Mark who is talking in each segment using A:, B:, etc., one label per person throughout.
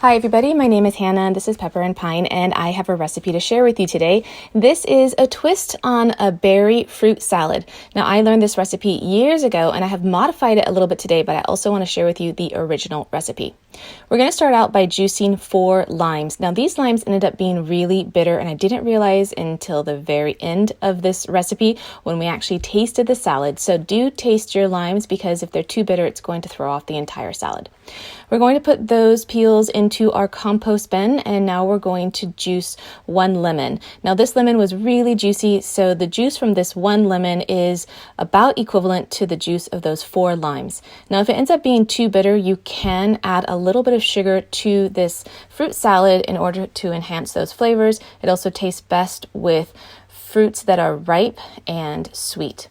A: Hi everybody, my name is Hannah and this is Pepper and Pine and I have a recipe to share with you today. This is a twist on a berry fruit salad. Now I learned this recipe years ago and I have modified it a little bit today, but I also want to share with you the original recipe. We're going to start out by juicing 4 limes. Now these limes ended up being really bitter and I didn't realize until the very end of this recipe when we actually tasted the salad. So do taste your limes because if they're too bitter, it's going to throw off the entire salad. We're going to put those peels into our compost bin and now we're going to juice 1 lemon. Now this lemon was really juicy, so the juice from this 1 lemon is about equivalent to the juice of those 4 limes. Now if it ends up being too bitter, you can add a little bit of sugar to this fruit salad in order to enhance those flavors. It also tastes best with fruits that are ripe and sweet.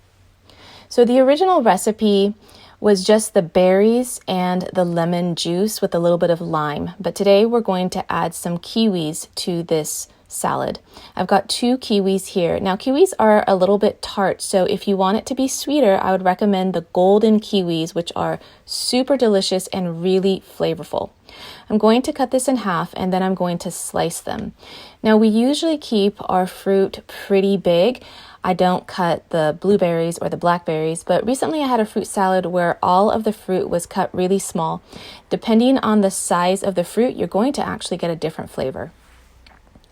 A: So the original recipe was just the berries and the lemon juice with a little bit of lime. But today we're going to add some kiwis to this salad. I've got 2 kiwis here. Now kiwis are a little bit tart, so if you want it to be sweeter, I would recommend the golden kiwis, which are super delicious and really flavorful. I'm going to cut this in half and then I'm going to slice them. Now we usually keep our fruit pretty big. I don't cut the blueberries or the blackberries, but recently I had a fruit salad where all of the fruit was cut really small. Depending on the size of the fruit, you're going to actually get a different flavor.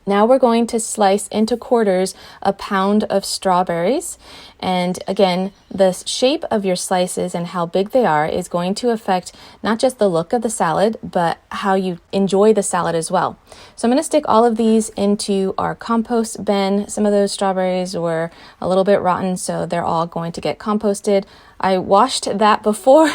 A: Now we're going to slice into quarters a pound of strawberries. And again, the shape of your slices and how big they are is going to affect not just the look of the salad, but how you enjoy the salad as well. So I'm going to stick all of these into our compost bin. Some of those strawberries were a little bit rotten, so they're all going to get composted. I washed that before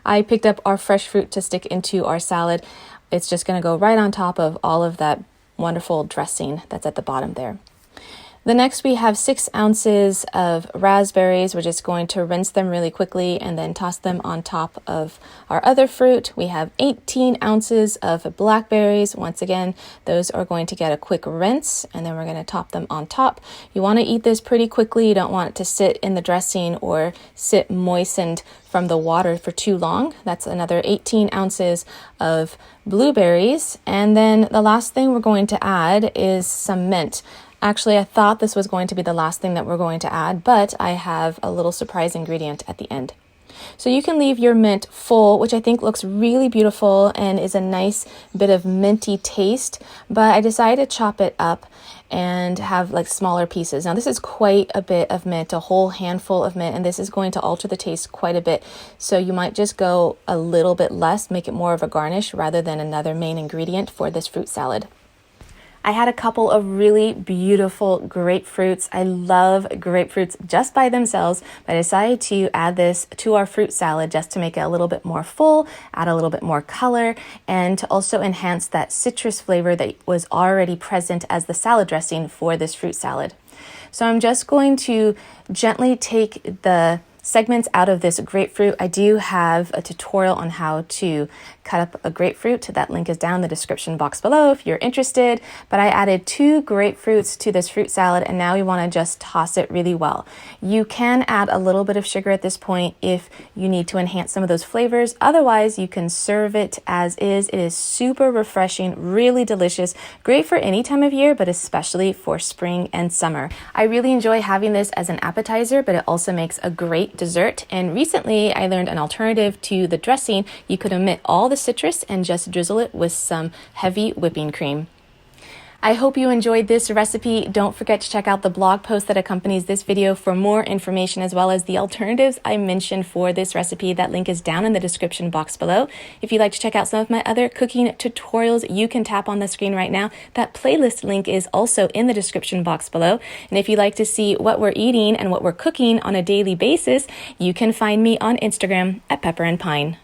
A: I picked up our fresh fruit to stick into our salad. It's just going to go right on top of all of that wonderful dressing that's at the bottom there. The next we have 6 ounces of raspberries. We're just going to rinse them really quickly and then toss them on top of our other fruit. We have 18 ounces of blackberries. Once again, those are going to get a quick rinse and then we're going to top them on top. You want to eat this pretty quickly. You don't want it to sit in the dressing or sit moistened from the water for too long. That's another 18 ounces of blueberries. And then the last thing we're going to add is some mint. Actually, I thought this was going to be the last thing that we're going to add, but I have a little surprise ingredient at the end. So you can leave your mint full, which I think looks really beautiful and is a nice bit of minty taste, but I decided to chop it up and have like smaller pieces. Now this is quite a bit of mint, a whole handful of mint, and this is going to alter the taste quite a bit. So you might just go a little bit less, make it more of a garnish rather than another main ingredient for this fruit salad. I had a couple of really beautiful grapefruits. I love grapefruits just by themselves, but I decided to add this to our fruit salad just to make it a little bit more full, add a little bit more color, and to also enhance that citrus flavor that was already present as the salad dressing for this fruit salad. So I'm just going to gently take the segments out of this grapefruit. I do have a tutorial on how to cut up a grapefruit. That link is down in the description box below if you're interested. But I added 2 grapefruits to this fruit salad and now we want to just toss it really well. You can add a little bit of sugar at this point if you need to enhance some of those flavors. Otherwise, you can serve it as is. It is super refreshing, really delicious, great for any time of year, but especially for spring and summer. I really enjoy having this as an appetizer, but it also makes a great dessert. And recently I learned an alternative to the dressing. You could omit all the citrus and just drizzle it with some heavy whipping cream. I hope you enjoyed this recipe. Don't forget to check out the blog post that accompanies this video for more information as well as the alternatives I mentioned for this recipe. That link is down in the description box below. If you'd like to check out some of my other cooking tutorials, you can tap on the screen right now. That playlist link is also in the description box below. And if you'd like to see what we're eating and what we're cooking on a daily basis, you can find me on Instagram at Pepper and Pine.